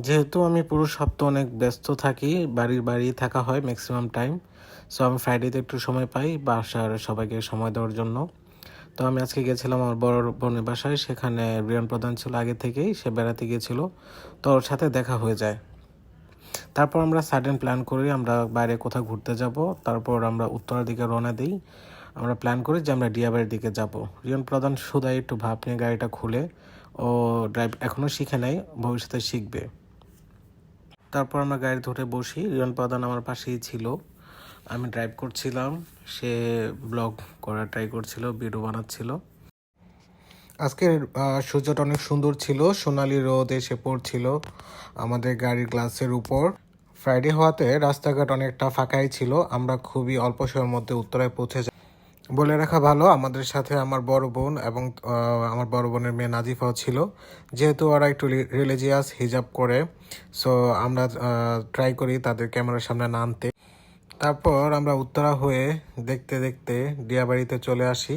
যেহেতু আমি পুরো সপ্তাহ অনেক ব্যস্ত থাকি, বাড়ি থাকা হয় ম্যাক্সিমাম টাইম। সো আমি ফ্রাইডেতে একটু সময় পাই বাসার সবাইকে সময় দেওয়ার জন্য। তো আমি আজকে গেছিলাম আমার বড় বোনের বাসায়, সেখানে রিয়ান প্রধান ছিল আগে থেকেই, সে বেড়াতে গিয়েছিল, তো ওর সাথে দেখা হয়ে যায়। তারপর আমরা সাডেন প্ল্যান করি আমরা বাইরে কোথাও ঘুরতে যাব। তারপর আমরা উত্তরার দিকে রওনা দিই। আমরা প্ল্যান করি যে আমরা ডিয়াবাড়ির দিকে যাব। রিয়ান প্রধান শুধাই একটু ভাব নিয়ে গাড়িটা খুলে, ও ড্রাইভ এখনও শিখে নাই, ভবিষ্যতে শিখবে। তারপর আমরা গাড়ি ধরে বসি, রিয়ন প্রধান আমার পাশেই ছিল, আমি ড্রাইভ করছিলাম, সে ব্লগ করার ট্রাই করছিল, ভিডিও বানাচ্ছিল। আজকের সূর্যটা অনেক সুন্দর ছিল, সোনালি রোদ এসে পড়ছিল আমাদের গাড়ির গ্লাসের উপর। ফ্রাইডে হওয়াতে রাস্তাঘাট অনেকটা ফাঁকাই ছিল। আমরা খুবই অল্প সময়ের মধ্যে উত্তরায় পৌঁছে যাই। বলে রাখা ভালো, আমাদের সাথে আমার বড় বোন এবং আমার বড় বোনের মেয়ে নাজিফাও ছিল। যেহেতু ওরা একটু রিলিজিয়াস, হিজাব করে, সো আমরা ট্রাই করি তাদের ক্যামেরার সামনে না আনতে। তারপর আমরা উত্তরা হয়ে দেখতে দেখতে ডিয়াবাড়িতে চলে আসি।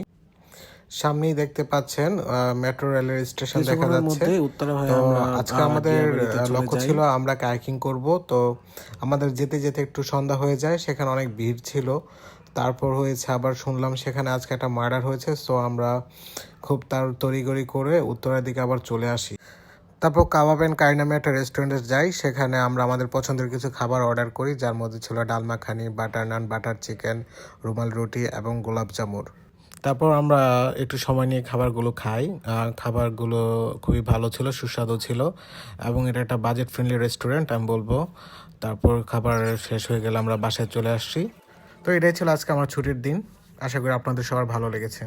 সামনেই দেখতে পাচ্ছেন মেট্রো রেলের স্টেশন দেখা যাচ্ছে। তো আজকে আমাদের লক্ষ্য ছিল আমরা কায়াকিং করব। তো আমাদের যেতে যেতে একটু সন্ধ্যা হয়ে যায়, সেখানে অনেক ভিড় ছিল। তারপর হয়েছে আবার শুনলাম সেখানে আজকে একটা মার্ডার হয়েছে, সো আমরা খুব তড়িঘড়ি করে উত্তরের দিকে আবার চলে আসি। তারপর কাবাব অ্যান্ড কারি নামে একটা রেস্টুরেন্টে যাই, সেখানে আমরা আমাদের পছন্দের কিছু খাবার অর্ডার করি, যার মধ্যে ছিল ডাল মাখানি, বাটার নান, বাটার চিকেন, রুমাল রুটি এবং গোলাপ জামুর। তারপর আমরা একটু সময় নিয়ে খাবারগুলো খাই। খাবারগুলো খুবই ভালো ছিল, সুস্বাদু ছিল, এবং এটা একটা বাজেট ফ্রেন্ডলি রেস্টুরেন্ট আমি বলবো। তারপর খাবার শেষ হয়ে গেলে আমরা বাসায় চলে আসছি। তো এটাই ছিল আজকে আমার ছুটির দিন। আশা করি আপনাদের সবার ভালো লেগেছে।